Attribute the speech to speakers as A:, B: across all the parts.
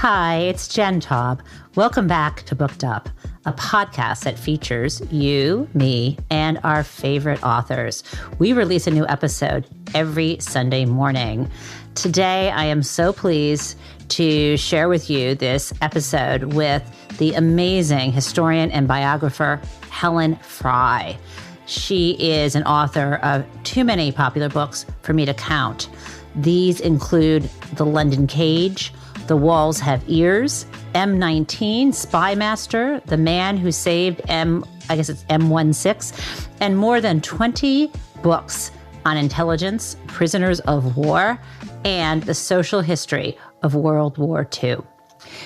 A: Hi, it's Jen Taub. Welcome back to Booked Up, a podcast that features you, me, and our favorite authors. We release a new episode every Sunday morning. Today, I am so pleased to share with you this episode with the amazing historian and biographer, Helen Fry. She is an author of too many popular books for me to count. These include The London Cage, The Walls Have Ears, M16, Spymaster, The Man Who Saved M16, and more than 20 books on intelligence, prisoners of war, and the social history of World War II.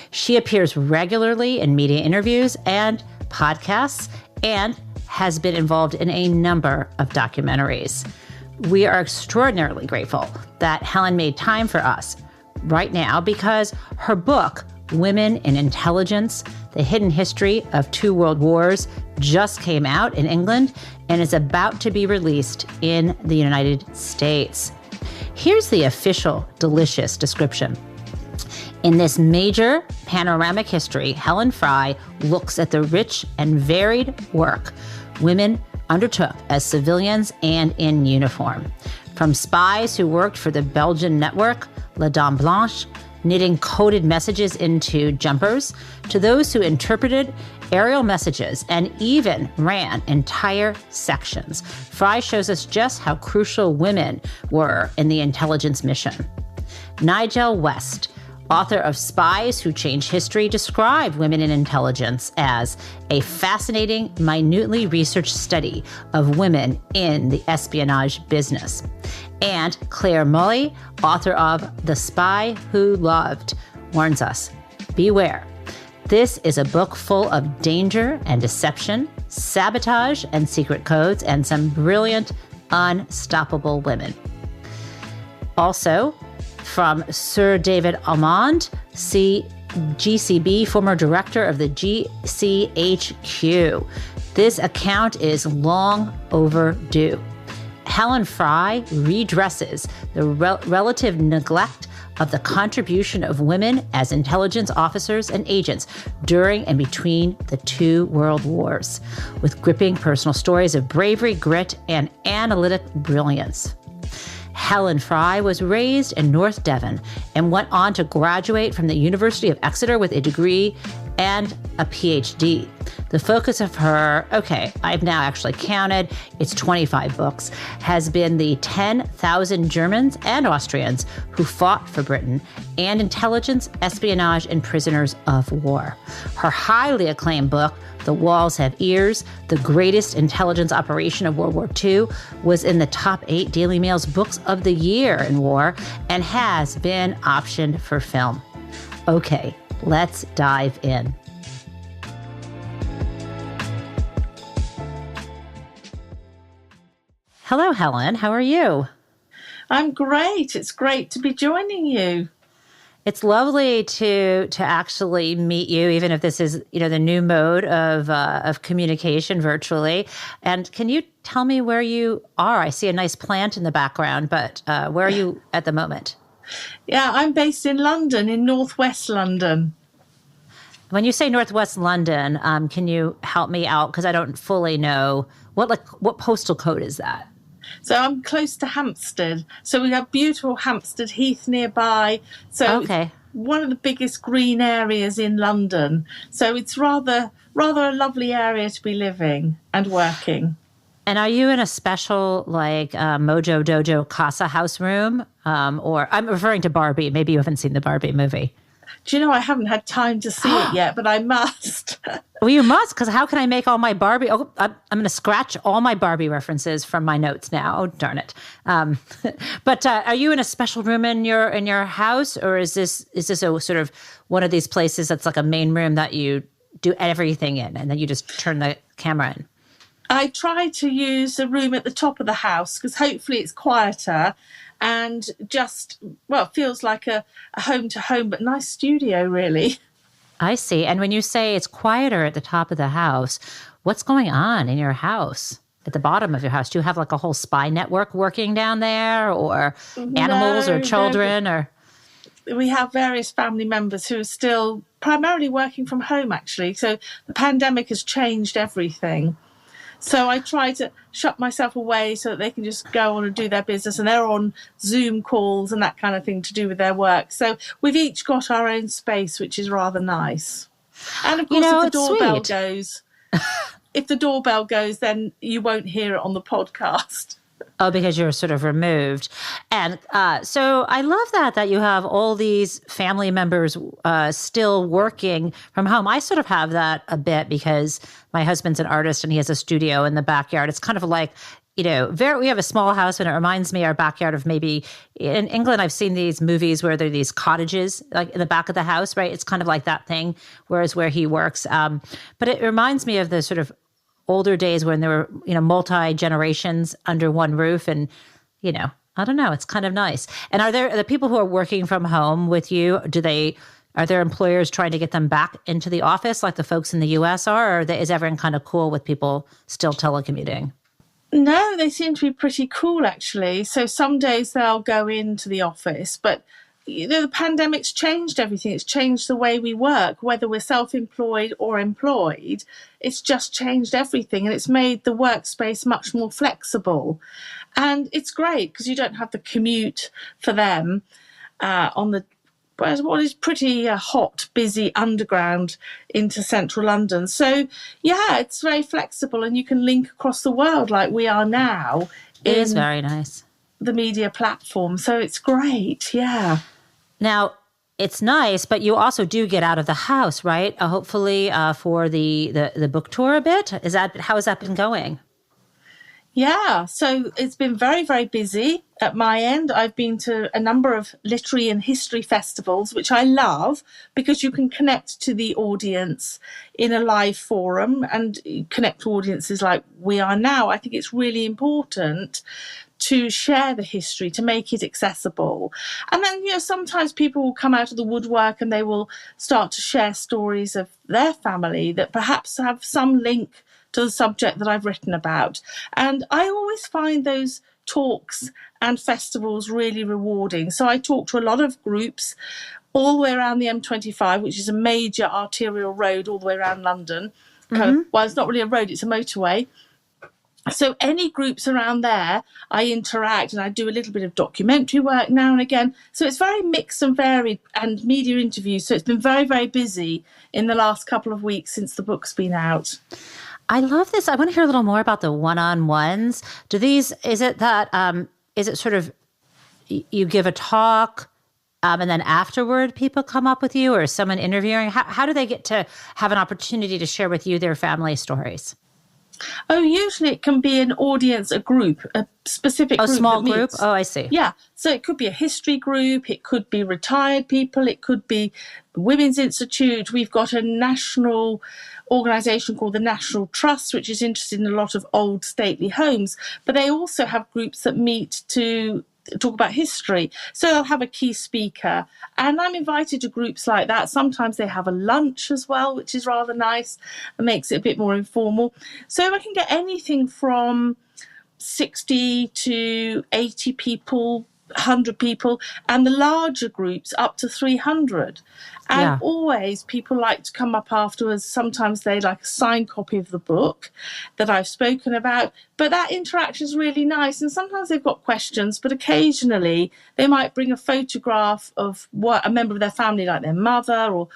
A: She appears regularly in media interviews and podcasts and has been involved in a number of documentaries. We are extraordinarily grateful that Helen made time for us right now because her book, Women in Intelligence, The Hidden History of Two World Wars, just came out in England and is about to be released in the United States. Here's the official delicious description. In this major panoramic history, Helen Fry looks at the rich and varied work women undertook as civilians and in uniform. From spies who worked for the Belgian network, La Dame Blanche, knitting coded messages into jumpers, to those who interpreted aerial messages and even ran entire sections. Fry shows us just how crucial women were in the intelligence mission. Nigel West, author of Spies Who Changed History, described women in intelligence as a fascinating, minutely researched study of women in the espionage business. And Claire Mully, author of The Spy Who Loved, warns us, beware. This is a book full of danger and deception, sabotage and secret codes, and some brilliant, unstoppable women. Also, from Sir David Almond, GCB, former director of the GCHQ. This account is long overdue. Helen Fry redresses the relative neglect of the contribution of women as intelligence officers and agents during and between the two world wars, with gripping personal stories of bravery, grit, and analytic brilliance. Helen Fry was raised in North Devon and went on to graduate from the University of Exeter with a degree and a PhD. The focus of her, I've now actually counted, it's 25 books, has been the 10,000 Germans and Austrians who fought for Britain and intelligence, espionage, and prisoners of war. Her highly acclaimed book, The Walls Have Ears, the greatest intelligence operation of World War II, was in the top 8 Daily Mail's Books of the Year in War and has been optioned for film. Okay, let's dive in. Hello, Helen. How are you?
B: I'm great. It's great to be joining you.
A: It's lovely to actually meet you, even if this is, the new mode of communication virtually. And can you tell me where you are? I see a nice plant in the background, but where are you at the moment?
B: Yeah, I'm based in London, in northwest London.
A: When you say northwest London, can you help me out? Because I don't fully know what postal code is that?
B: So I'm close to Hampstead. So we have beautiful Hampstead Heath nearby. So It's one of the biggest green areas in London. So it's rather a lovely area to be living and working.
A: And are you in a special Mojo Dojo Casa house room? Or I'm referring to Barbie. Maybe you haven't seen the Barbie movie.
B: Do you know, I haven't had time to see it yet, but I must.
A: Well, you must, because how can I make all my Barbie? Oh, I'm going to scratch all my Barbie references from my notes now. Oh, darn it. But are you in a special room in your house, or is this a sort of one of these places that's like a main room that you do everything in, and then you just turn the camera in?
B: I try to use a room at the top of the house because hopefully it's quieter and just, it feels like a home-to-home, but nice studio, really.
A: I see. And when you say it's quieter at the top of the house, what's going on in your house? At the bottom of your house? Do you have like a whole spy network working down there, or animals or children? Or
B: we have various family members who are still primarily working from home, actually. So the pandemic has changed everything. So I try to shut myself away so that they can just go on and do their business, and they're on Zoom calls and that kind of thing to do with their work. So we've each got our own space, which is rather nice. And of course, if the doorbell goes, if the doorbell goes, then you won't hear it on the podcast.
A: Oh, because you're sort of removed. And so I love that you have all these family members still working from home. I sort of have that a bit because my husband's an artist and he has a studio in the backyard. It's kind of like, we have a small house, and it reminds me our backyard of maybe in England. I've seen these movies where there are these cottages like in the back of the house, right? It's kind of like that thing, whereas where he works. But it reminds me of the sort of older days when there were, multi-generations under one roof. And, I don't know, it's kind of nice. And are the people who are working from home with you, are their employers trying to get them back into the office like the folks in the US are, or is everyone kind of cool with people still telecommuting?
B: No, they seem to be pretty cool, actually. So some days they'll go into the office, but the pandemic's changed everything. It's changed the way we work, whether we're self-employed or employed. It's just changed everything, and it's made the workspace much more flexible. And it's great because you don't have the commute for them on what is pretty hot, busy underground into central London. So, yeah, it's very flexible, and you can link across the world like we are now.
A: It is very nice.
B: The media platform. So it's great, yeah.
A: Now, it's nice, but you also do get out of the house, right? Hopefully for the book tour a bit. How has that been going?
B: Yeah, so it's been very, very busy at my end. I've been to a number of literary and history festivals, which I love because you can connect to the audience in a live forum and connect to audiences like we are now. I think it's really important to share the history, to make it accessible. And then, sometimes people will come out of the woodwork and they will start to share stories of their family that perhaps have some link to the subject that I've written about. And I always find those talks and festivals really rewarding. So I talk to a lot of groups all the way around the M25, which is a major arterial road all the way around London. Mm-hmm. Well, it's not really a road, it's a motorway. So any groups around there, I interact, and I do a little bit of documentary work now and again. So it's very mixed and varied, and media interviews. So it's been very, very busy in the last couple of weeks since the book's been out.
A: I love this. I want to hear a little more about the one-on-ones. Is it sort of you give a talk and then afterward people come up with you, or is someone interviewing? How do they get to have an opportunity to share with you their family stories?
B: Oh, usually it can be an audience, a group, a specific group.
A: A small group? Oh, I see.
B: Yeah. So it could be a history group. It could be retired people. It could be the Women's Institute. We've got a national organisation called the National Trust, which is interested in a lot of old stately homes. But they also have groups that meet to talk about history. So they'll have a key speaker. And I'm invited to groups like that. Sometimes they have a lunch as well, which is rather nice and makes it a bit more informal. So I can get anything from 60 to 80 people, 100 people, and the larger groups up to 300. And always people like to come up afterwards. Sometimes they like a signed copy of the book that I've spoken about. But that interaction is really nice. And sometimes they've got questions, but occasionally they might bring a photograph of what a member of their family, like their mother or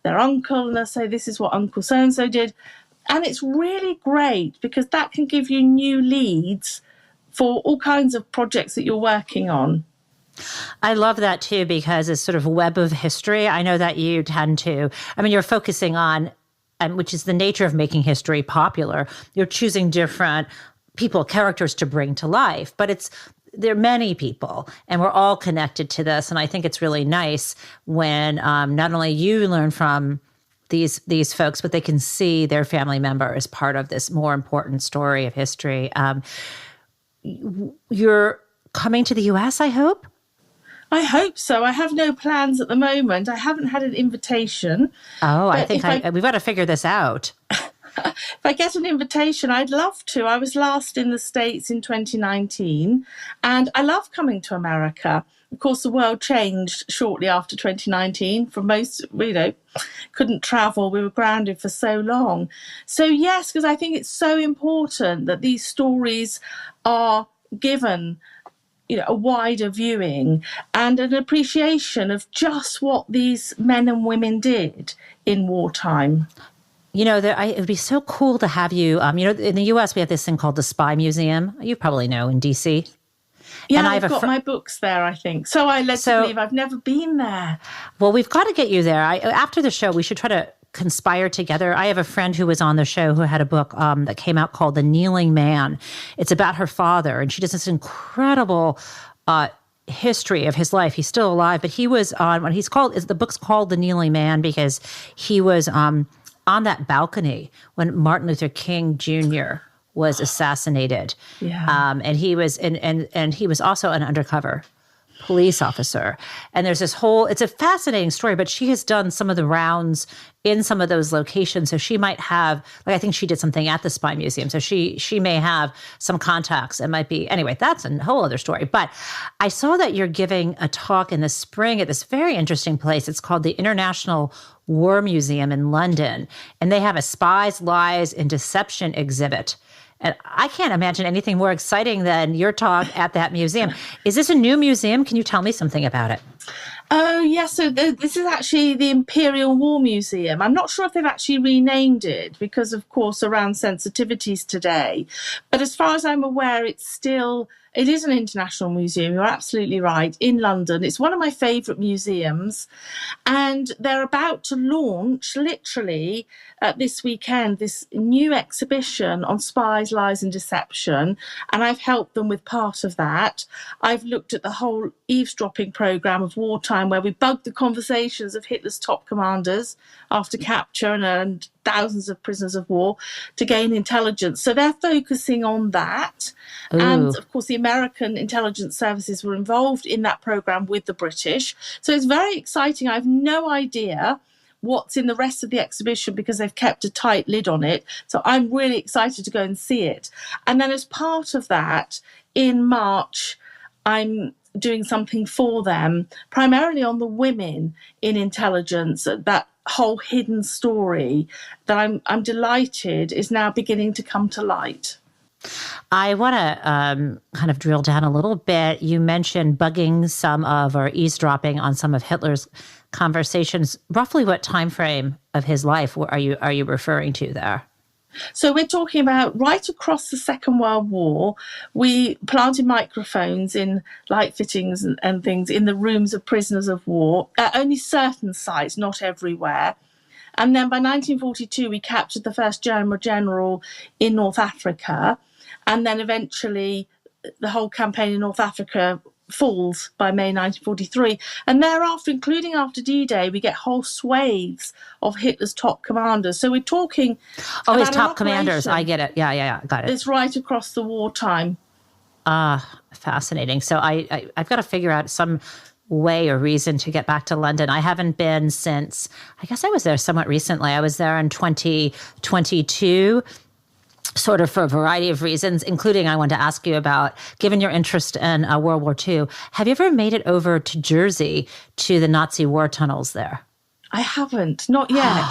B: their uncle, and they'll say, this is what Uncle so-and-so did. And it's really great because that can give you new leads for all kinds of projects that you're working on.
A: I love that too, because it's sort of a web of history. I know that you tend to, you're focusing on, and which is the nature of making history popular. You're choosing different people, characters to bring to life, but there are many people and we're all connected to this. And I think it's really nice when not only you learn from these folks, but they can see their family member as part of this more important story of history. You're coming to the US, I hope?
B: I hope so. I have no plans at the moment. I haven't had an invitation.
A: Oh, I think we've got to figure this out.
B: If I get an invitation, I'd love to. I was last in the States in 2019, and I love coming to America. of course, the world changed shortly after 2019. For most, couldn't travel. We were grounded for so long. So yes, because I think it's so important that these stories are given a wider viewing and an appreciation of just what these men and women did in wartime.
A: It would be so cool to have you, in the U.S. we have this thing called the Spy Museum. You probably know, in D.C.
B: Yeah, and I've got my books there, I think. So I led to believe I've never been there.
A: Well, we've got to get you there. After the show, we should try to conspire together. I have a friend who was on the show who had a book that came out called The Kneeling Man. It's about her father, and she does this incredible history of his life. He's still alive, but he was on the book's called The Kneeling Man because he was on that balcony when Martin Luther King Jr. was assassinated.
B: Yeah.
A: And he was and he was also an undercover police officer. And there's it's a fascinating story, but she has done some of the rounds in some of those locations. So she might have, I think she did something at the Spy Museum. So she may have some contacts. It might be, anyway, that's a whole other story. But I saw that you're giving a talk in the spring at this very interesting place. It's called the International War Museum in London. And they have a Spies, Lies, and Deception exhibit. And I can't imagine anything more exciting than your talk at that museum. Is this a new museum? Can you tell me something about it?
B: Oh, yes. So this is actually the Imperial War Museum. I'm not sure if they've actually renamed it because, of course, around sensitivities today. But as far as I'm aware, it is an international museum. You're absolutely right. In London. It's one of my favourite museums. And they're about to launch, literally, this weekend, this new exhibition on spies, lies and deception. And I've helped them with part of that. I've looked at the whole eavesdropping programme of wartime where we bugged the conversations of Hitler's top commanders after capture and thousands of prisoners of war to gain intelligence. So they're focusing on that.
A: Ooh.
B: And of course, the American intelligence services were involved in that programme with the British. So it's very exciting. I have no idea what's in the rest of the exhibition because they've kept a tight lid on it. So I'm really excited to go and see it. And then as part of that, in March, I'm doing something for them, primarily on the women in intelligence, that whole hidden story that I'm delighted is now beginning to come to light.
A: I want to kind of drill down a little bit. You mentioned bugging or eavesdropping on some of Hitler's conversations. Roughly what time frame of his life are you referring to there?
B: So we're talking about right across the Second World War. We planted microphones in light fittings and things in the rooms of prisoners of war, at only certain sites, not everywhere. And then by 1942, we captured the first German general in North Africa. And then eventually the whole campaign in North Africa falls by May 1943. And thereafter, including after D-Day, we get whole swathes of Hitler's top commanders. So we're talking
A: about his top commanders. I get it. Yeah. Got it.
B: It's right across the wartime.
A: Fascinating. So I've got to figure out some way or reason to get back to London. I haven't been since, I guess I was there somewhat recently. I was there in 2022. Sort of for a variety of reasons, including I wanted to ask you about, given your interest in World War II, have you ever made it over to Jersey to the Nazi war tunnels there?
B: I haven't, not yet.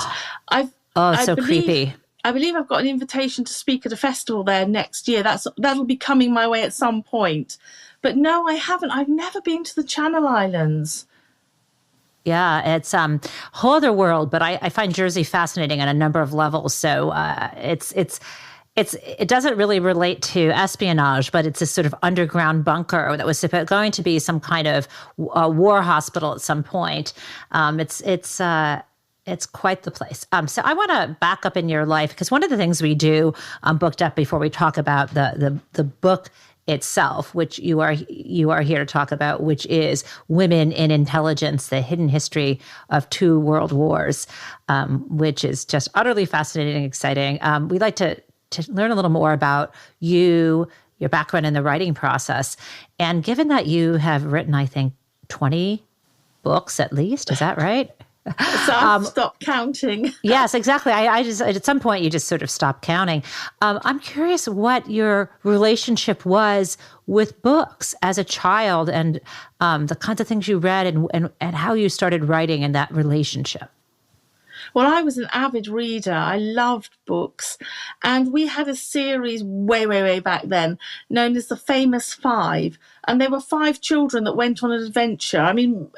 A: Creepy.
B: I believe I've got an invitation to speak at a festival there next year. That'll be coming my way at some point. But no, I haven't. I've never been to the Channel Islands.
A: Yeah, it's a whole other world, but I find Jersey fascinating on a number of levels. So it doesn't really relate to espionage, but it's a sort of underground bunker that was going to be some kind of war hospital at some point. It's quite the place. So I want to back up in your life because one of the things we do Booked Up before we talk about the book itself, which you are here to talk about, which is Women in Intelligence: The Hidden History of Two World Wars, which is just utterly fascinating and exciting. We'd like to learn a little more about you, your background in the writing process. And given that you have written, I think, 20 books at least, is that right?
B: So I've stopped counting.
A: Yes, exactly. I just, at some point, you just sort of stop counting. I'm curious what your relationship was with books as a child, and the kinds of things you read, and how you started writing in that relationship.
B: Well, I was an avid reader. I loved books. And we had a series way, way, way back then known as the Famous Five. And there were 5 children that went on an adventure. I mean,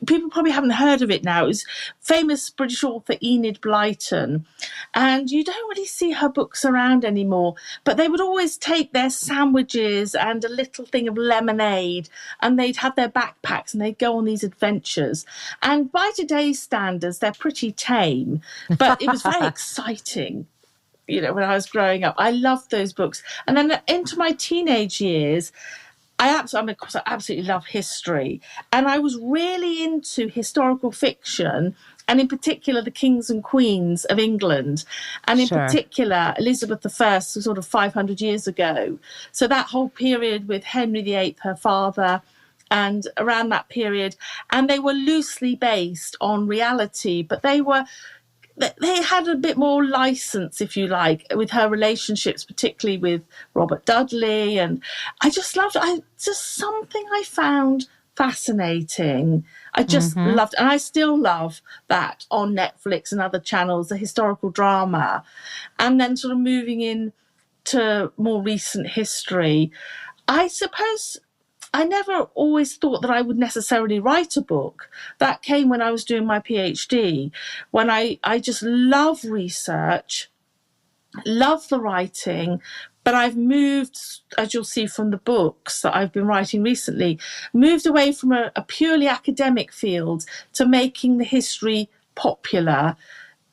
B: people probably haven't heard of it now. It was famous British author Enid Blyton. And you don't really see her books around anymore. But they would always take their sandwiches and a little thing of lemonade, and they'd have their backpacks and they'd go on these adventures. And by today's standards, they're pretty tame. But it was very exciting. You know, when I was growing up, I loved those books. And then into my teenage years, I absolutely love history. And I was really into historical fiction, and in particular, the kings and queens of England, and in particular, Elizabeth I, sort of 500 years ago. So that whole period with Henry VIII, her father, and around that period. And they were loosely based on reality, but they had a bit more license, if you like, with her relationships, particularly with Robert Dudley. And I just loved it. Something I found fascinating. I just loved, and I still love that on Netflix and other channels, the historical drama. And then sort of moving in to more recent history, I suppose I never always thought that I would necessarily write a book. That came when I was doing my PhD, when I just love research, love the writing, but I've moved, as you'll see from the books that I've been writing recently, moved away from a purely academic field to making the history popular.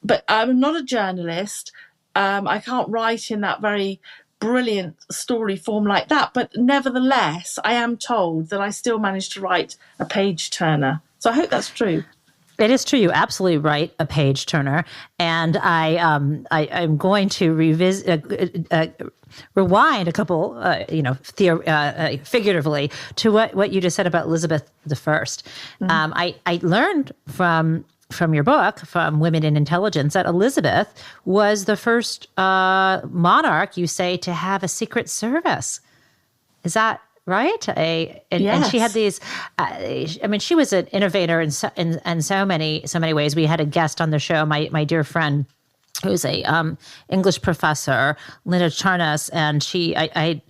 B: But I'm not a journalist. I can't write in that very brilliant story form like that, but nevertheless, I am told that I still managed to write a page turner. So I hope that's true.
A: It is true. You absolutely write a page turner, and I'm going to rewind a couple, figuratively to what you just said about Elizabeth I. I learned from your book, from Women in Intelligence, that Elizabeth was the first monarch, you say, to have a secret service. Is that right? And she had these. She was an innovator in so many ways. We had a guest on the show, my dear friend, who's a English professor, Linda Charnas, and I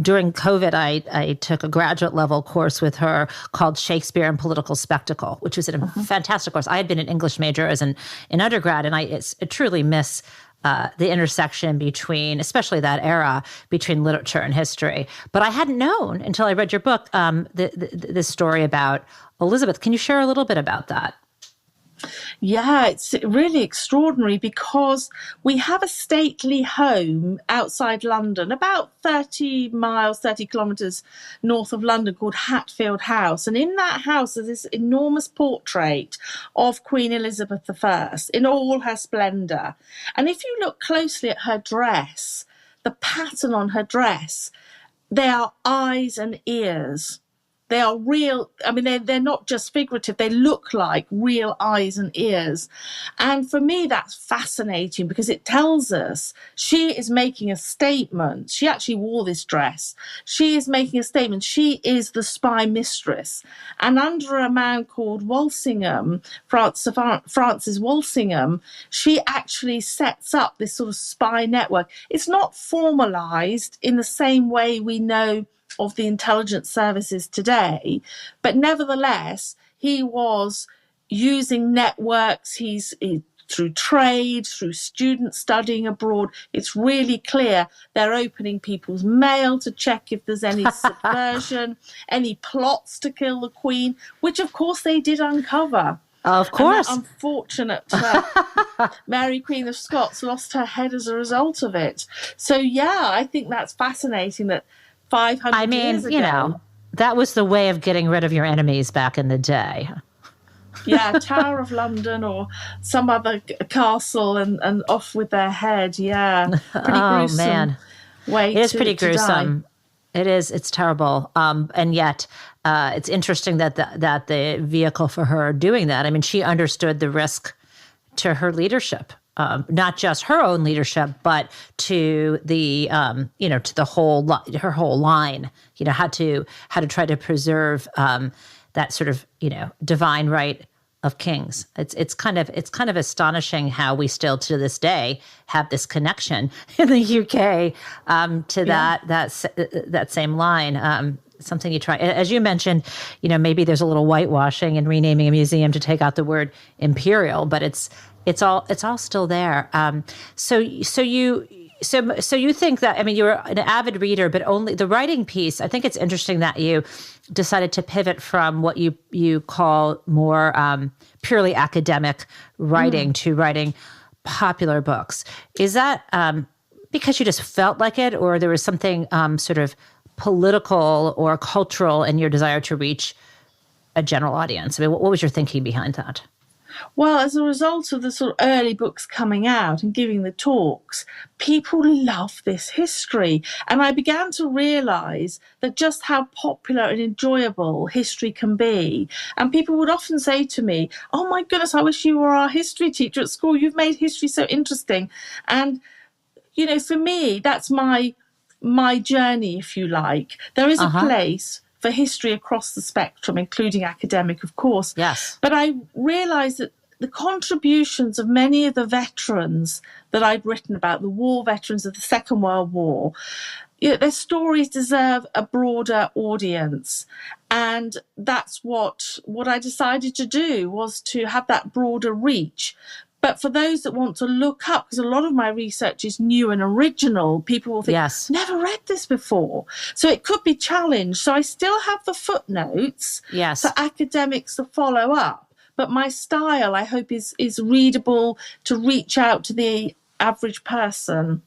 A: during COVID, I took a graduate level course with her called Shakespeare and Political Spectacle, which was a fantastic course. I had been an English major as in undergrad, and I truly miss the intersection between, especially that era, between literature and history. But I hadn't known until I read your book, this story about Elizabeth. Can you share a little bit about that?
B: Yeah, it's really extraordinary because we have a stately home outside London, about 30 kilometres north of London, called Hatfield House. And in that house is this enormous portrait of Queen Elizabeth I in all her splendour. And if you look closely at her dress, the pattern on her dress, they are eyes and ears. They are real. I mean, they're not just figurative. They look like real eyes and ears. And for me, that's fascinating because it tells us she is making a statement. She actually wore this dress. She is making a statement. She is the spy mistress. And under a man called Walsingham, Francis Walsingham, she actually sets up this sort of spy network. It's not formalized in the same way we know of the intelligence services today, but nevertheless, he was using networks. He's through trade, through students studying abroad. It's really clear they're opening people's mail to check if there's any subversion, any plots to kill the Queen, which of course they did uncover.
A: Of course.
B: And that unfortunate Mary Queen of Scots lost her head as a result of it. So yeah, I think that's fascinating that 500 years ago.
A: That was the way of getting rid of your enemies back in the day.
B: Yeah, Tower of London or some other castle and off with their head. Yeah, pretty gruesome.
A: Man.
B: Way
A: it is
B: to,
A: pretty gruesome.
B: Die.
A: It is. It's terrible. And yet it's interesting that the vehicle for her doing that, I mean, she understood the risk to her leadership, not just her own leadership, but to the, to the her whole line, how to try to preserve that sort of, divine right of kings. It's kind of astonishing how we still to this day have this connection in the UK to that same line. Something you try, as you mentioned, maybe there's a little whitewashing and renaming a museum to take out the word imperial, but it's all still there. So you think that, I mean, you're an avid reader, but only the writing piece. I think it's interesting that you decided to pivot from what you call more purely academic writing to writing popular books. Is that because you just felt like it, or there was something sort of political or cultural in your desire to reach a general audience? I mean, what was your thinking behind that?
B: Well, as a result of the sort of early books coming out and giving the talks, people love this history. And I began to realise that just how popular and enjoyable history can be. And people would often say to me, "Oh my goodness, I wish you were our history teacher at school. You've made history so interesting." And, for me, that's my journey, if you like. There is a place for history across the spectrum, including academic, of course.
A: Yes.
B: But I realised that the contributions of many of the veterans that I'd written about, the war veterans of the Second World War, their stories deserve a broader audience. And that's what I decided to do, was to have that broader reach. But for those that want to look up, because a lot of my research is new and original, people will think,
A: yes,
B: never read this before. So it could be challenged. So I still have the footnotes for academics to follow up. But my style, I hope, is readable to reach out to the average person.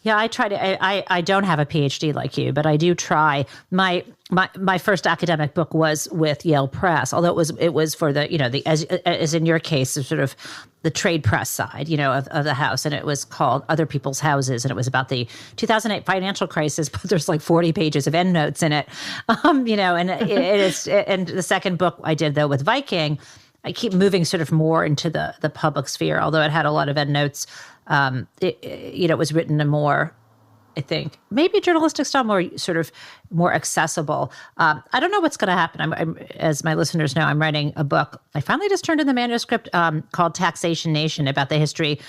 A: Yeah, I try to. I don't have a PhD like you, but I do try. My first academic book was with Yale Press, although it was for the as in your case, sort of the trade press side of the house, and it was called Other People's Houses, and it was about the 2008 financial crisis. But there's like 40 pages of endnotes in it, and it is. And the second book I did though with Viking, I keep moving sort of more into the public sphere, although it had a lot of endnotes. It was written in more, I think, maybe journalistic style, more accessible. I don't know what's going to happen. I'm, as my listeners know, I'm writing a book. I finally just turned in the manuscript called Taxation Nation, about the history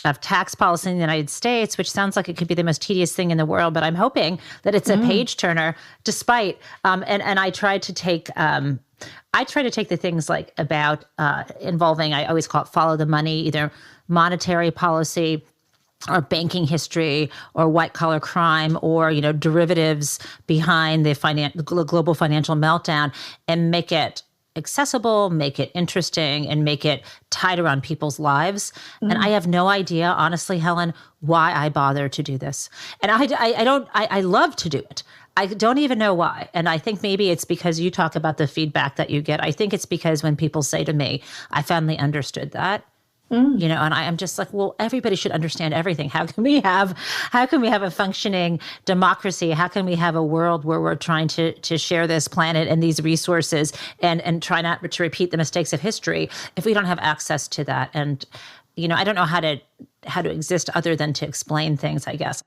A: of tax policy in the United States, which sounds like it could be the most tedious thing in the world, but I'm hoping that it's a page turner, despite, and I try to take the things like about involving, I always call it follow the money, either monetary policy or banking history or white collar crime or, derivatives behind the global financial meltdown, and make it accessible, make it interesting, and make it tied around people's lives. And I have no idea, honestly, Helen, why I bother to do this. And I love to do it. I don't even know why. And I think maybe it's because you talk about the feedback that you get. I think it's because when people say to me, I finally understood that, and I'm just like, well, everybody should understand everything. How can we have a functioning democracy? How can we have a world where we're trying to share this planet and these resources and try not to repeat the mistakes of history if we don't have access to that? And, I don't know how to exist other than to explain things, I guess.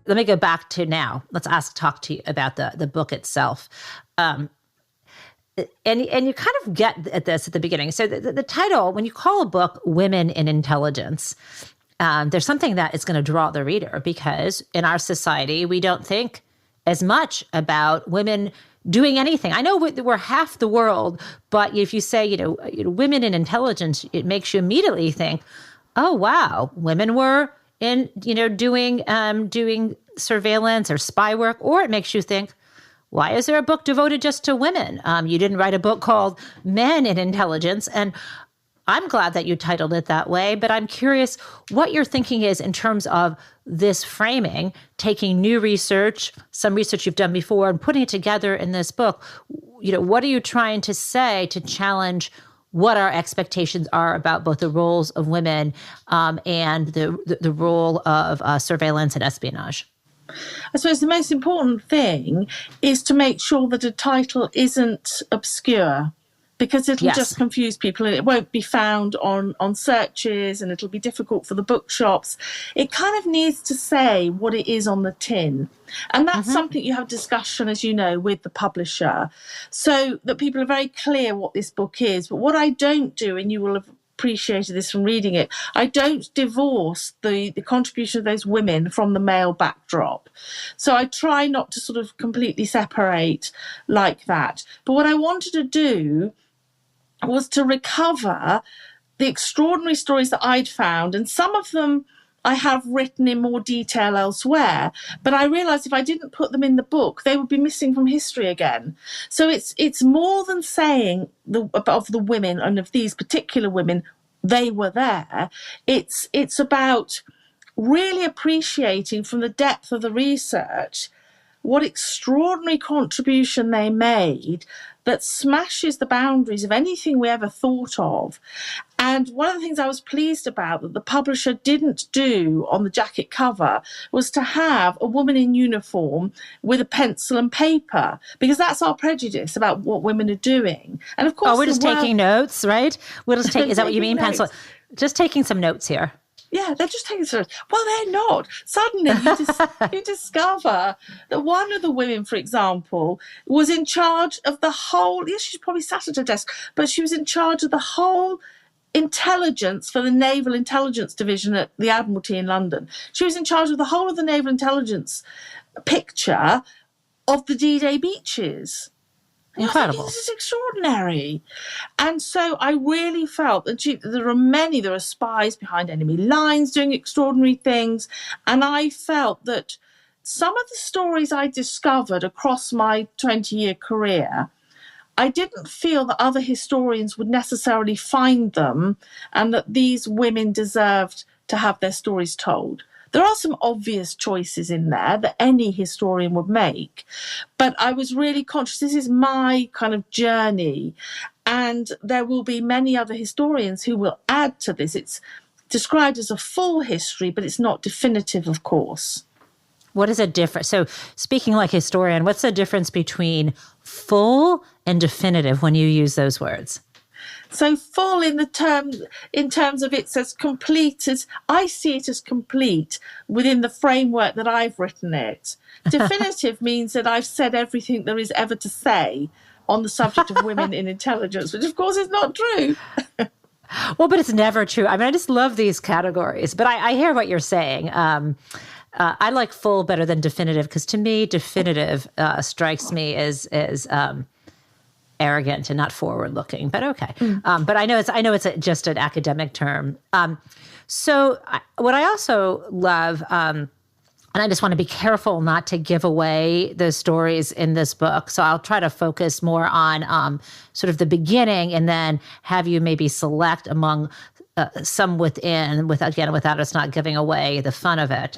A: Let me go back to now. Let's talk to you about the book itself. And you kind of get at this at the beginning. So the title, when you call a book Women in Intelligence, there's something that is going to draw the reader, because in our society, we don't think as much about women doing anything. I know we're half the world, but if you say, women in intelligence, it makes you immediately think, oh, wow, women were in, doing surveillance or spy work, or it makes you think, why is there a book devoted just to women? You didn't write a book called Men in Intelligence. And I'm glad that you titled it that way, but I'm curious what your thinking is in terms of this framing, taking new research, some research you've done before, and putting it together in this book. What are you trying to say to challenge what our expectations are about both the roles of women and the role of surveillance and espionage?
B: I suppose the most important thing is to make sure that a title isn't obscure, because it'll just confuse people and it won't be found on searches and it'll be difficult for the bookshops. It kind of needs to say what it is on the tin. And that's something you have discussion, as you know, with the publisher, so that people are very clear what this book is. But what I don't do, and you will have appreciated this from reading it, I don't divorce the contribution of those women from the male backdrop. So I try not to sort of completely separate like that. But what I wanted to do was to recover the extraordinary stories that I'd found, and some of them I have written in more detail elsewhere, but I realised if I didn't put them in the book, they would be missing from history again. So it's more than saying of the women and of these particular women, they were there. It's about really appreciating from the depth of the research what extraordinary contribution they made that smashes the boundaries of anything we ever thought of. And one of the things I was pleased about that the publisher didn't do on the jacket cover was to have a woman in uniform with a pencil and paper, because that's our prejudice about what women are doing. And of course,
A: we're just taking notes, right? We'll just take. Is that what you mean,
B: notes.
A: pencil? Just taking some notes here.
B: Yeah, they're just taking some. Well, they're not. Suddenly, you discover that one of the women, for example, was in charge of the whole. Yes, she's probably sat at her desk, but she was in charge of the whole intelligence for the Naval Intelligence Division at the Admiralty in London. She was in charge of the whole of the Naval Intelligence picture of the D-Day beaches.
A: Incredible.
B: This is extraordinary. And so I really felt that there are spies behind enemy lines doing extraordinary things. And I felt that some of the stories I discovered across my 20-year career, I didn't feel that other historians would necessarily find them and that these women deserved to have their stories told. There are some obvious choices in there that any historian would make, but I was really conscious this is my kind of journey, and there will be many other historians who will add to this. It's described as a full history, but it's not definitive, of course.
A: What is a difference? So speaking like a historian, what's the difference between full and definitive when you use those words?
B: So full in terms of it's as complete as I see it as complete within the framework that I've written it. Definitive means that I've said everything there is ever to say on the subject of women in intelligence, which of course is not true.
A: Well, but it's never true. I mean, I just love these categories, but I hear what you're saying. I like full better than definitive because to me, definitive strikes me as arrogant and not forward-looking, but okay. But I know it's just an academic term. So what I also love, and I just want to be careful not to give away the stories in this book. So I'll try to focus more on sort of the beginning, and then have you maybe select among some without us not giving away the fun of it.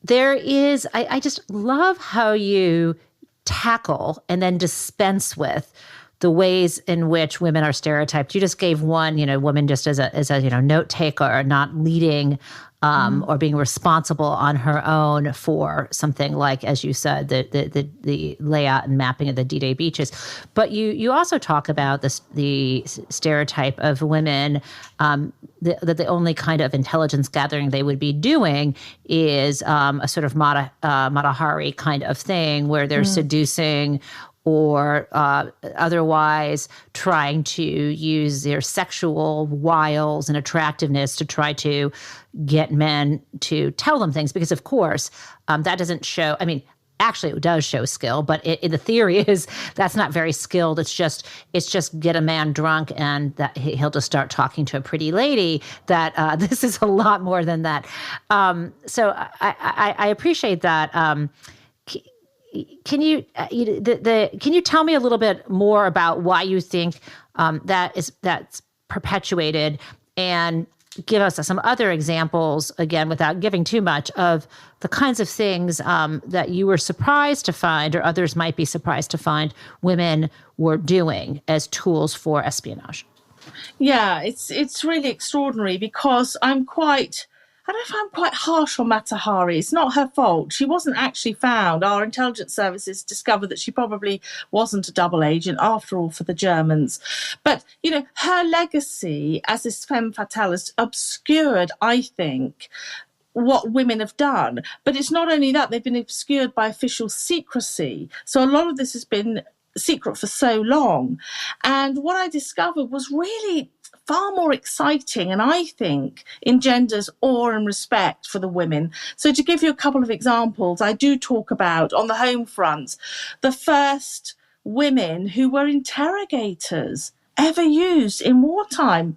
A: There is, I just love how you tackle and then dispense with the ways in which women are stereotyped. You just gave one, woman just as a note taker, not leading or being responsible on her own for something like, as you said, the layout and mapping of the D-Day beaches. But you also talk about the stereotype of women that the only kind of intelligence gathering they would be doing is a sort of Mata Hari kind of thing where they're seducing or otherwise trying to use their sexual wiles and attractiveness to try to get men to tell them things. Because, of course, that doesn't show, actually it does show skill, but the theory is that's not very skilled. It's just get a man drunk and that he'll just start talking to a pretty lady. That this is a lot more than that. So I appreciate that. Can you can you tell me a little bit more about why you think that's perpetuated, and give us some other examples, again, without giving too much, of the kinds of things that you were surprised to find, or others might be surprised to find, women were doing as tools for espionage.
B: Yeah, it's really extraordinary, because I don't know if I'm quite harsh on Mata Hari. It's not her fault. She wasn't actually found. Our intelligence services discovered that she probably wasn't a double agent after all for the Germans. But, her legacy as this femme fatale has obscured, I think, what women have done. But it's not only that, they've been obscured by official secrecy. So a lot of this has been secret for so long. And what I discovered was really far more exciting, and I think engenders awe and respect for the women. So to give you a couple of examples, I do talk about, on the home front, the first women who were interrogators ever used in wartime.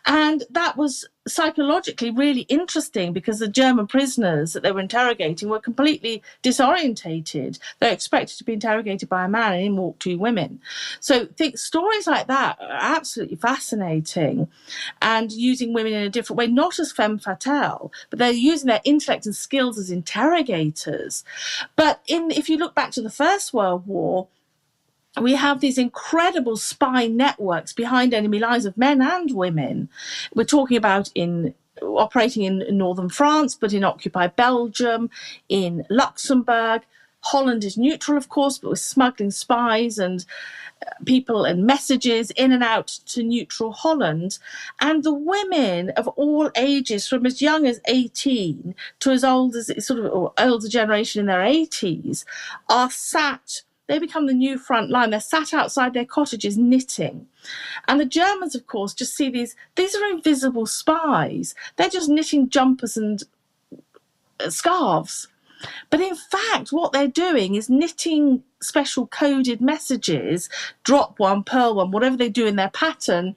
B: And that was psychologically really interesting, because the German prisoners that they were interrogating were completely disorientated. They're expected to be interrogated by a man, and in walk two women. So stories like that are absolutely fascinating, and using women in a different way, not as femme fatale, but they're using their intellect and skills as interrogators. But if you look back to the First World War, we have these incredible spy networks behind enemy lines of men and women. We're talking about operating in northern France, but in occupied Belgium, in Luxembourg. Holland is neutral, of course, but we're smuggling spies and people and messages in and out to neutral Holland. And the women of all ages, from as young as 18 to as old as or older generation in their 80s, are sat. They become the new front line. They're sat outside their cottages knitting. And the Germans, of course, just see these are invisible spies. They're just knitting jumpers and scarves. But in fact, what they're doing is knitting special coded messages, drop one, pearl one, whatever they do in their pattern,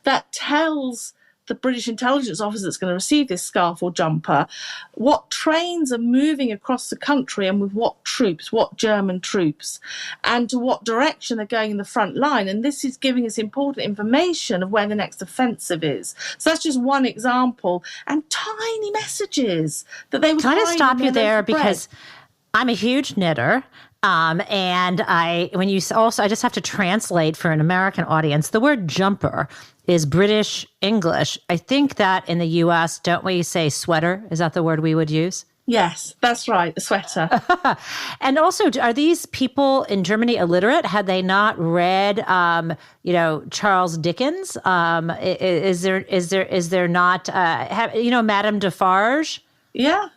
B: that tells the British intelligence officer that's going to receive this scarf or jumper what trains are moving across the country, and with what troops, what German troops, and to what direction they're going in the front line. And this is giving us important information of where the next offensive is. So that's just one example. And tiny messages that they would.
A: Can I just stop you there, because I'm a huge knitter. And I just have to translate for an American audience. The word jumper is British English. I think that in the US, don't we say sweater? Is that the word we would use?
B: Yes, that's right, a sweater.
A: And also, are these people in Germany illiterate? Had they not read, Charles Dickens? Is there not, Madame Defarge?
B: Yeah.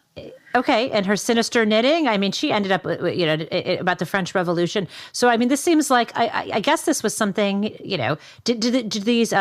A: Okay, and her sinister knitting. I mean, she ended up, about the French Revolution. So, I mean, this seems like, I guess this was something, did these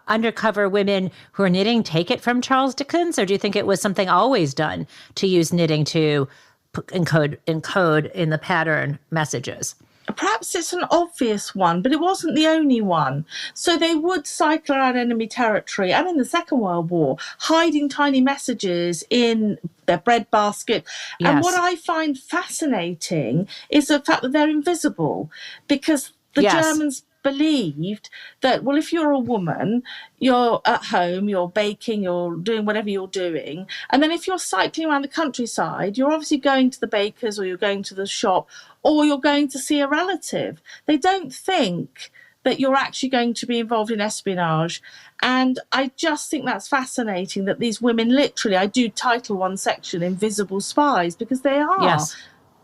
A: undercover women who are knitting take it from Charles Dickens, or do you think it was something always done to use knitting to encode in the pattern messages?
B: Perhaps it's an obvious one, but it wasn't the only one. So they would cycle around enemy territory, and in the Second World War, hiding tiny messages in their bread basket. Yes. And what I find fascinating is the fact that they're invisible, because the Germans believed that, well, if you're a woman, you're at home, you're baking, you're doing whatever you're doing. And then if you're cycling around the countryside, you're obviously going to the baker's, or you're going to the shop, or you're going to see a relative. They don't think that you're actually going to be involved in espionage. And I just think that's fascinating that these women literally, I do title one section Invisible Spies, because they are. Yes.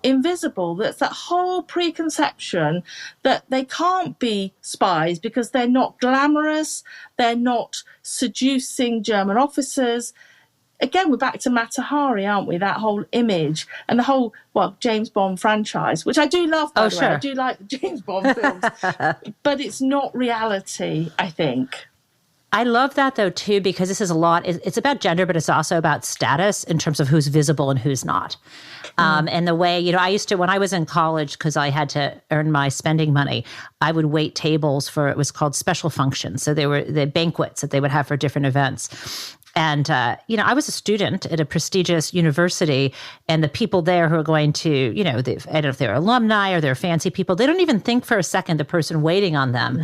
B: Invisible. That's that whole preconception that they can't be spies because they're not glamorous, they're not seducing German officers. Again, we're back to Mata Hari, aren't we? That whole image and the whole, James Bond franchise, which I do love, by the way. I do like the James Bond films, but it's not reality, I think.
A: I love that, though, too, because this is a lot. It's about gender, but it's also about status in terms of who's visible and who's not. And the way, I used to, when I was in college, because I had to earn my spending money, I would wait tables for, it was called special functions. So they were the banquets that they would have for different events. And, I was a student at a prestigious university, and the people there who are going to, I don't know if they're alumni or they're fancy people, they don't even think for a second the person waiting on them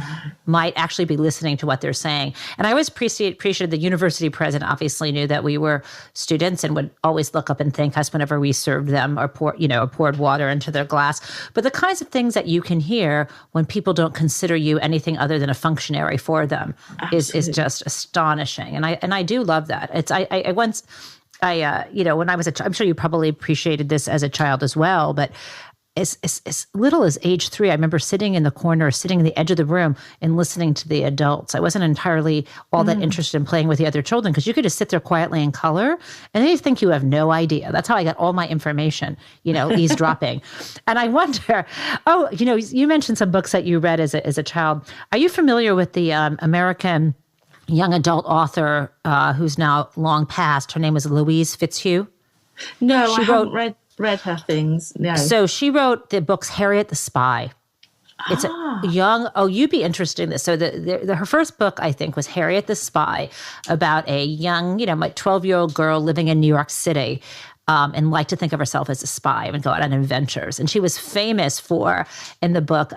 A: might actually be listening to what they're saying. And I always appreciated the university president obviously knew that we were students and would always look up and thank us whenever we served them or poured water into their glass. But the kinds of things that you can hear when people don't consider you anything other than a functionary for them is just astonishing. And I do love that. It's when I was I'm sure you probably appreciated this as a child as well, but as little as age 3, I remember sitting in the corner, sitting in the edge of the room and listening to the adults. I wasn't entirely all that interested in playing with the other children because you could just sit there quietly in color and they think you have no idea. That's how I got all my information, eavesdropping. And I wonder, you mentioned some books that you read as a child. Are you familiar with the American young adult author who's now long passed? Her name was Louise Fitzhugh.
B: No, I haven't read her things. No.
A: So she wrote the books Harriet the Spy. It's a young, you'd be interested in this. So her first book, I think, was Harriet the Spy, about a young, 12-year-old girl living in New York City and liked to think of herself as a spy and go out on adventures. And she was famous for, in the book,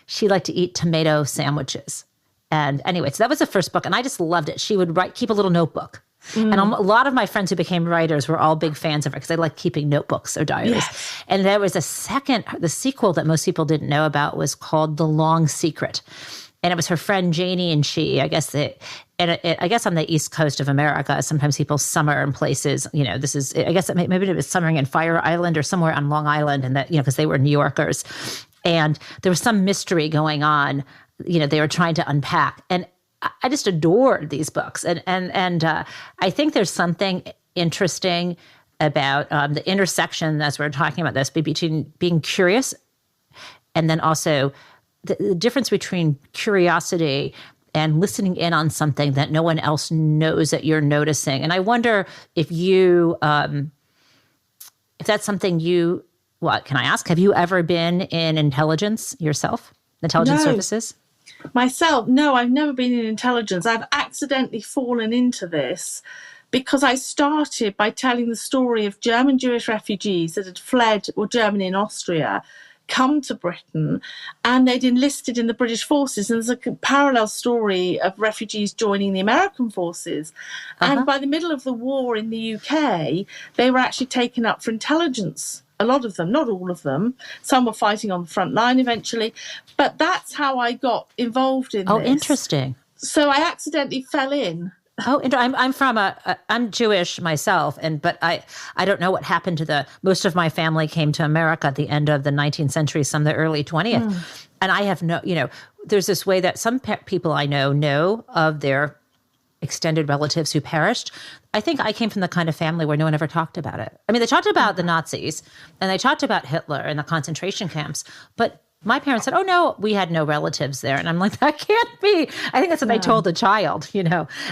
A: she liked to eat tomato sandwiches. And anyway, so that was the first book, and I just loved it. She would keep a little notebook. And a lot of my friends who became writers were all big fans of her because they liked keeping notebooks or diaries. Yes. And there was the sequel that most people didn't know about was called The Long Secret. And it was her friend Janie and she, I guess on the East Coast of America, sometimes people summer in places, maybe it was summering in Fire Island or somewhere on Long Island, and that, because they were New Yorkers. And there was some mystery going on, they were trying to unpack. And I just adored these books. And I think there's something interesting about the intersection, as we're talking about this, between being curious and then also the difference between curiosity and listening in on something that no one else knows that you're noticing. And I wonder if if that's something can I ask, have you ever been in intelligence yourself? Intelligence services?
B: Myself, no, I've never been in intelligence. I've accidentally fallen into this because I started by telling the story of German Jewish refugees that had fled Germany and Austria, come to Britain, and they'd enlisted in the British forces. And there's a parallel story of refugees joining the American forces. And by the middle of the war in the UK, they were actually taken up for intelligence. A lot of them, not all of them. Some were fighting on the front line eventually. But that's how I got involved in this.
A: Oh, interesting.
B: So I accidentally fell in.
A: Oh, I'm Jewish myself, but I don't know what happened to most of my family came to America at the end of the 19th century, some of the early 20th. And I have there's this way that some people I know of their extended relatives who perished. I think I came from the kind of family where no one ever talked about it. I mean, they talked about the Nazis and they talked about Hitler and the concentration camps, but my parents said, oh, no, we had no relatives there. And I'm like, that can't be. I think that's what they told the child,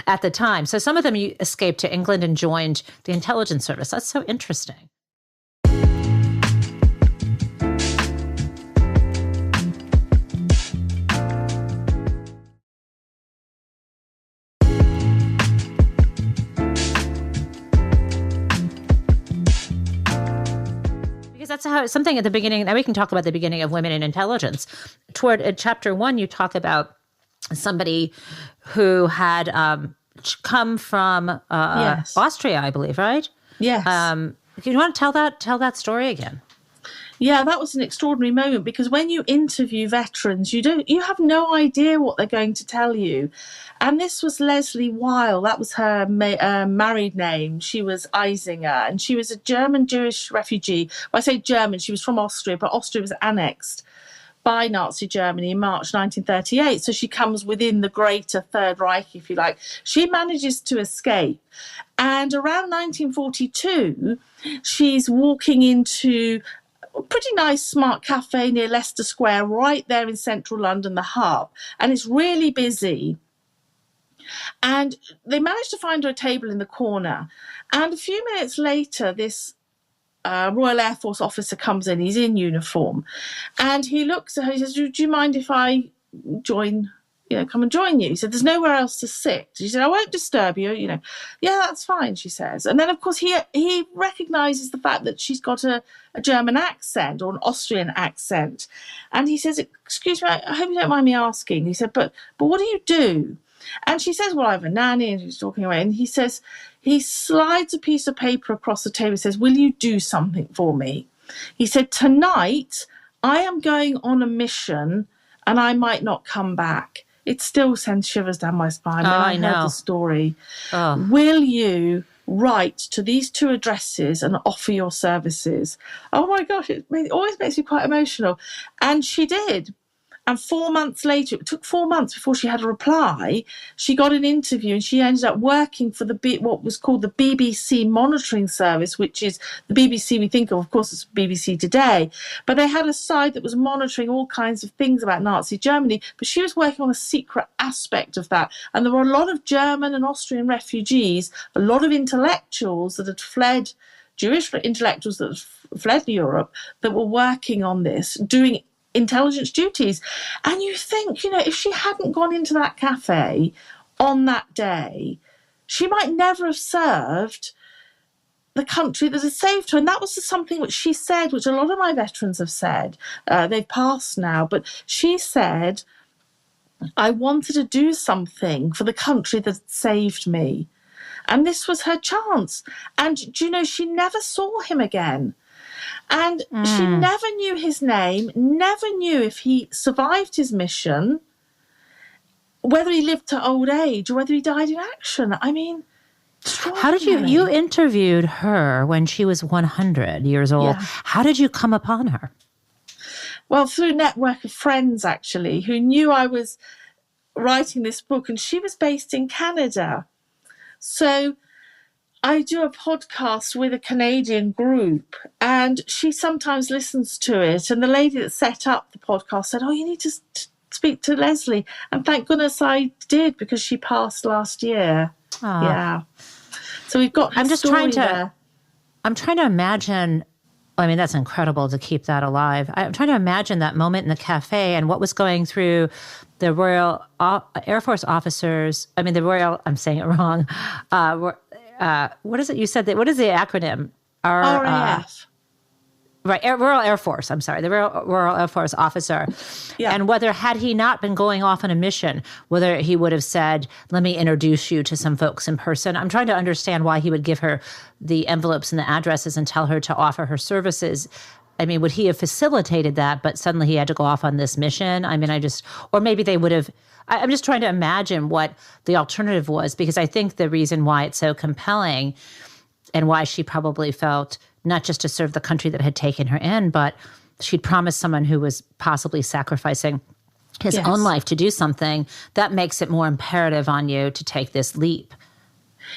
A: at the time. So some of them escaped to England and joined the intelligence service. That's so interesting. That's how something at the beginning. Now we can talk about the beginning of women in intelligence. Toward chapter 1, you talk about somebody who had come from Austria, I believe, right?
B: Yes.
A: Do you want to tell that story again?
B: Yeah, that was an extraordinary moment because when you interview veterans, you have no idea what they're going to tell you. And this was Leslie Weil. That was her married name. She was Eisinger, and she was a German Jewish refugee. Well, I say German, she was from Austria, but Austria was annexed by Nazi Germany in March 1938. So she comes within the greater Third Reich, if you like. She manages to escape. And around 1942, she's walking into a pretty nice, smart cafe near Leicester Square, right there in central London, the hub. And it's really busy. And they managed to find her a table in the corner. And a few minutes later, this Royal Air Force officer comes in. He's in uniform. And he looks at her, he says, do you mind if I join come and join you. He said, there's nowhere else to sit. She said, I won't disturb you, Yeah, that's fine, she says. And then, of course, he recognises the fact that she's got a German accent or an Austrian accent. And he says, excuse me, I hope you don't mind me asking. He said, but what do you do? And she says, well, I have a nanny, and she's talking away. And he says, he slides a piece of paper across the table and says, will you do something for me? He said, tonight I am going on a mission and I might not come back. It still sends shivers down my spine when I heard the story. Oh. Will you write to these 2 addresses and offer your services? Oh my gosh, it always makes me quite emotional. And she did. And 4 months later, it took 4 months before she had a reply. She got an interview and she ended up working for what was called the BBC Monitoring Service, which is the BBC we think of course, it's BBC Today. But they had a side that was monitoring all kinds of things about Nazi Germany. But she was working on a secret aspect of that. And there were a lot of German and Austrian refugees, a lot of intellectuals that had fled, Jewish intellectuals that had fled Europe, that were working on this, doing intelligence duties. And you think, if she hadn't gone into that cafe on that day, she might never have served the country that had saved her. And that was something which she said, which a lot of my veterans have said. They've passed now, but she said, I wanted to do something for the country that saved me. And this was her chance. And, she never saw him again. And she never knew his name, never knew if he survived his mission, whether he lived to old age or whether he died in action. I mean,
A: how did you interviewed her when she was 100 years old. Yeah. How did you come upon her?
B: Well, through a network of friends, actually, who knew I was writing this book, and she was based in Canada. So I do a podcast with a Canadian group, and she sometimes listens to it. And the lady that set up the podcast said, you need to speak to Leslie. And thank goodness I did, because she passed last year. Aww. Yeah. So we've got I'm trying
A: to imagine. I mean, that's incredible to keep that alive. I'm trying to imagine that moment in the cafe and what was going through the Royal Air Force officers. I mean, I'm saying it wrong. What is it? You said that. What is the acronym?
B: RAF.
A: Right, Royal Air Force. I'm sorry, the Royal Air Force officer. Yeah. And whether, had he not been going off on a mission, whether he would have said, let me introduce you to some folks in person. I'm trying to understand why he would give her the envelopes and the addresses and tell her to offer her services. I mean, would he have facilitated that, but suddenly he had to go off on this mission? I mean, or maybe they would have. I'm just trying to imagine what the alternative was, because I think the reason why it's so compelling and why she probably felt not just to serve the country that had taken her in, but she'd promised someone who was possibly sacrificing his own life to do something, that makes it more imperative on you to take this leap.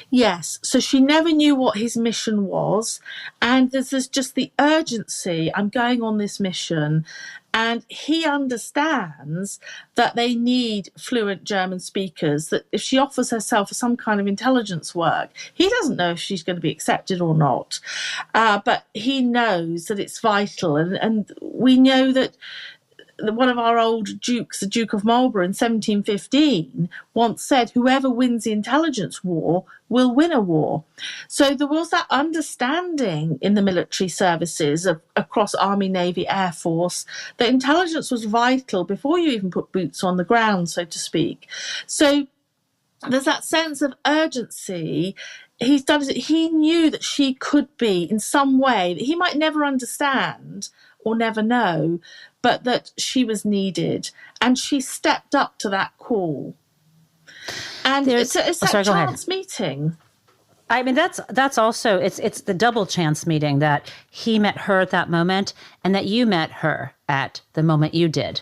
B: Yes. So she never knew what his mission was. And there's just the urgency. I'm going on this mission. And he understands that they need fluent German speakers, that if she offers herself for some kind of intelligence work, he doesn't know if she's going to be accepted or not. But he knows that it's vital. And we know that one of our old dukes, the Duke of Marlborough in 1715, once said, whoever wins the intelligence war will win a war. So there was that understanding in the military services across Army, Navy, Air Force, that intelligence was vital before you even put boots on the ground, so to speak. So there's that sense of urgency. He's done it. He knew that she could be in some way that he might never understand or never know, but that she was needed, and she stepped up to that call. And it's that chance meeting.
A: I mean, that's also it's the double chance meeting, that he met her at that moment, and that you met her at the moment you did.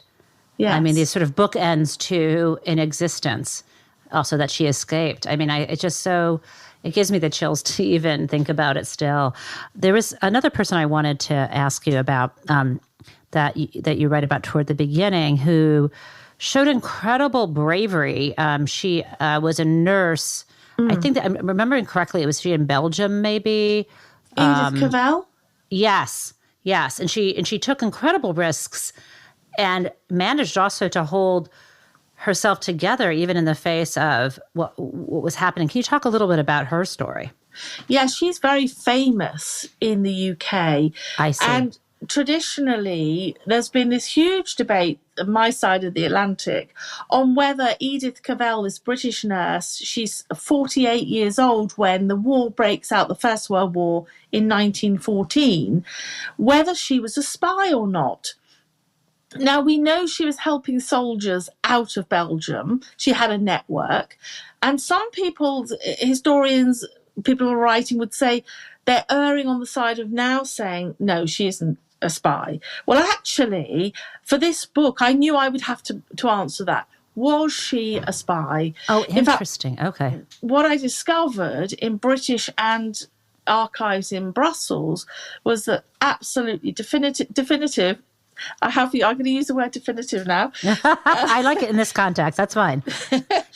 A: Yeah, I mean, these sort of bookends to an existence. Also, that she escaped. I mean, it gives me the chills to even think about it still. There was another person I wanted to ask you about that you write about toward the beginning, who showed incredible bravery. She was a nurse. I think that I'm remembering correctly, it was she in Belgium, maybe.
B: Edith Cavell?
A: Yes. And she took incredible risks and managed also to hold herself together, even in the face of what was happening. Can you talk a little bit about her story?
B: Yeah, she's very famous in the UK.
A: I see.
B: And traditionally, there's been this huge debate on my side of the Atlantic on whether Edith Cavell, this British nurse, she's 48 years old when the war breaks out, the First World War in 1914, whether she was a spy or not. Now, we know she was helping soldiers out of Belgium. She had a network. And some people, historians, people who are writing would say they're erring on the side of now saying, no, she isn't a spy. Well, actually, for this book, I knew I would have to answer that. Was she a spy?
A: Oh, interesting. Okay.
B: What I discovered in British and archives in Brussels was that absolutely definitive. I'm going to use the word definitive now.
A: I like it in this context. That's fine.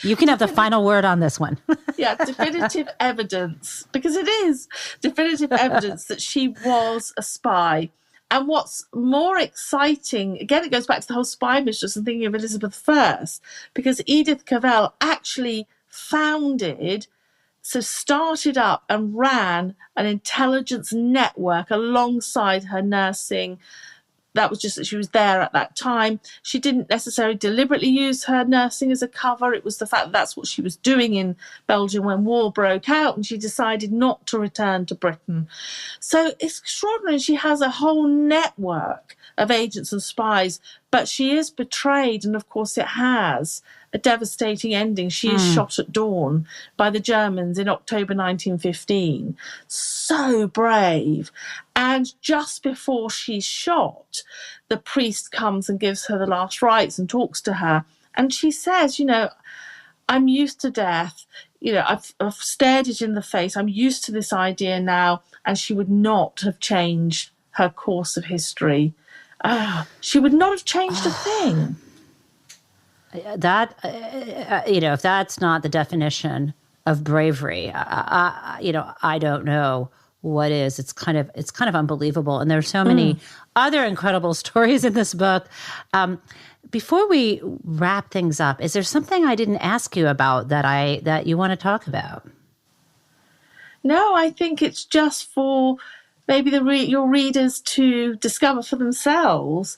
A: You can have the final word on this one.
B: Yeah, definitive evidence, because it is definitive evidence that she was a spy. And what's more exciting, again, it goes back to the whole spy mistress and thinking of Elizabeth I, because Edith Cavell actually started up and ran an intelligence network alongside her nursing. That was just that she was there at that time. She didn't necessarily deliberately use her nursing as a cover. It was the fact that that's what she was doing in Belgium when war broke out, and she decided not to return to Britain. So it's extraordinary. She has a whole network of agents and spies, but she is betrayed, and of course it has a devastating ending. She is shot at dawn by the Germans in October 1915. So brave. And just before she's shot, the priest comes and gives her the last rites and talks to her. And she says, I'm used to death. I've stared it in the face. I'm used to this idea now. And she would not have changed her course of history. She would not have changed a thing.
A: That, if that's not the definition of bravery, I don't know what is. It's kind of unbelievable. And there's so many other incredible stories in this book. Before we wrap things up, is there something I didn't ask you about that you want to talk about?
B: No, I think it's just for maybe your readers to discover for themselves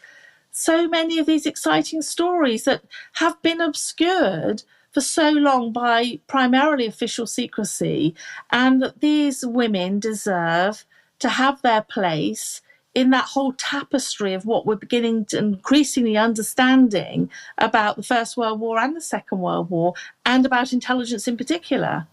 B: so many of these exciting stories that have been obscured for so long by primarily official secrecy, and that these women deserve to have their place in that whole tapestry of what we're beginning to increasingly understanding about the First World War and the Second World War, and about intelligence in particular.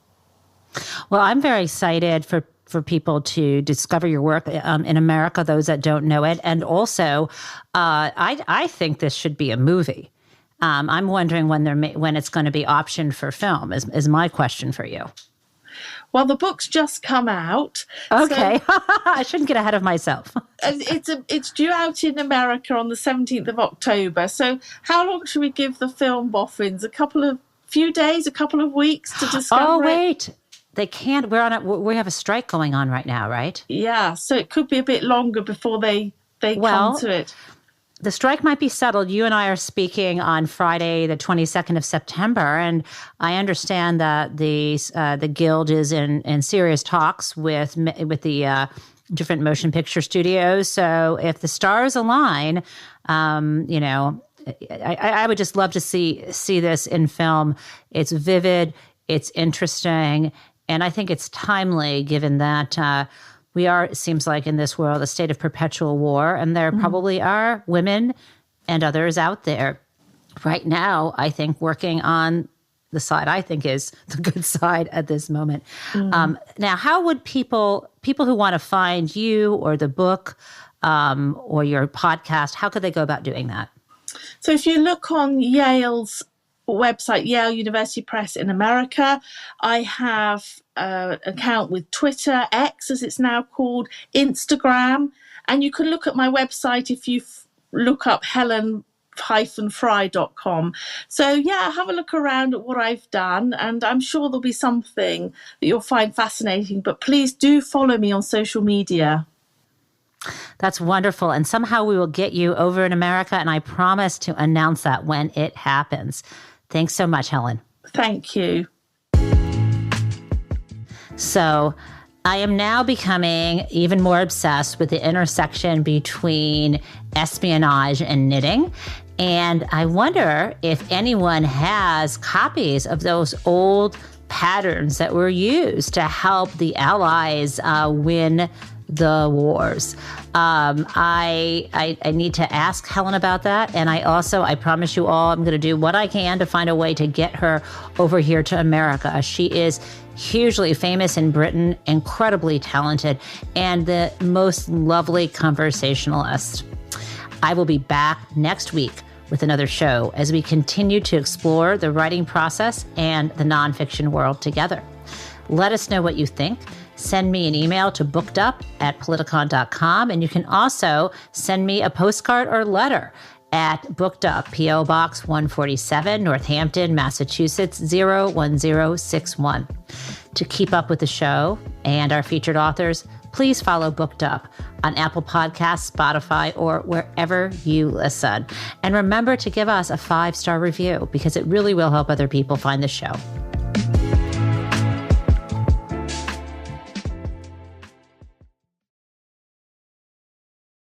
A: Well, I'm very excited for people to discover your work in America, those that don't know it. And also, I think this should be a movie. I'm wondering when it's going to be optioned for film is my question for you.
B: Well, the book's just come out.
A: Okay. So I shouldn't get ahead of myself.
B: It's due out in America on the 17th of October. So how long should we give the film boffins? Few days, a couple of weeks to discover
A: Oh, wait. They can't. We have a strike going on right now, right?
B: Yeah, so it could be a bit longer before they come to it.
A: The strike might be settled. You and I are speaking on Friday, the 22nd of September, and I understand that the Guild is in serious talks with the different motion picture studios. So if the stars align, I would just love to see this in film. It's vivid, it's interesting. And I think it's timely, given that we are, it seems like, in this world, a state of perpetual war. And there probably are women and others out there right now, I think, working on the side I think is the good side at this moment. Now, how would people who want to find you or the book or your podcast, how could they go about doing that?
B: So if you look on Yale's website, Yale University Press in America, I have an account with Twitter, X as it's now called, Instagram, and you can look at my website if you look up helen-fry.com. So yeah, have a look around at what I've done, and I'm sure there'll be something that you'll find fascinating, but please do follow me on social media.
A: That's wonderful. And somehow we will get you over in America, and I promise to announce that when it happens. Thanks so much, Helen.
B: Thank you.
A: So I am now becoming even more obsessed with the intersection between espionage and knitting. And I wonder if anyone has copies of those old patterns that were used to help the Allies win the wars. I need to ask Helen about that. And I promise you all, I'm going to do what I can to find a way to get her over here to America. She is hugely famous in Britain, incredibly talented, and the most lovely conversationalist. I will be back next week with another show as we continue to explore the writing process and the nonfiction world together. Let us know what you think. Send me an email to bookedup@politicon.com, and you can also send me a postcard or letter at Bookedup, P.O. Box 147, Northampton, Massachusetts, 01061. To keep up with the show and our featured authors, please follow Bookedup on Apple Podcasts, Spotify, or wherever you listen. And remember to give us a 5-star review because it really will help other people find the show.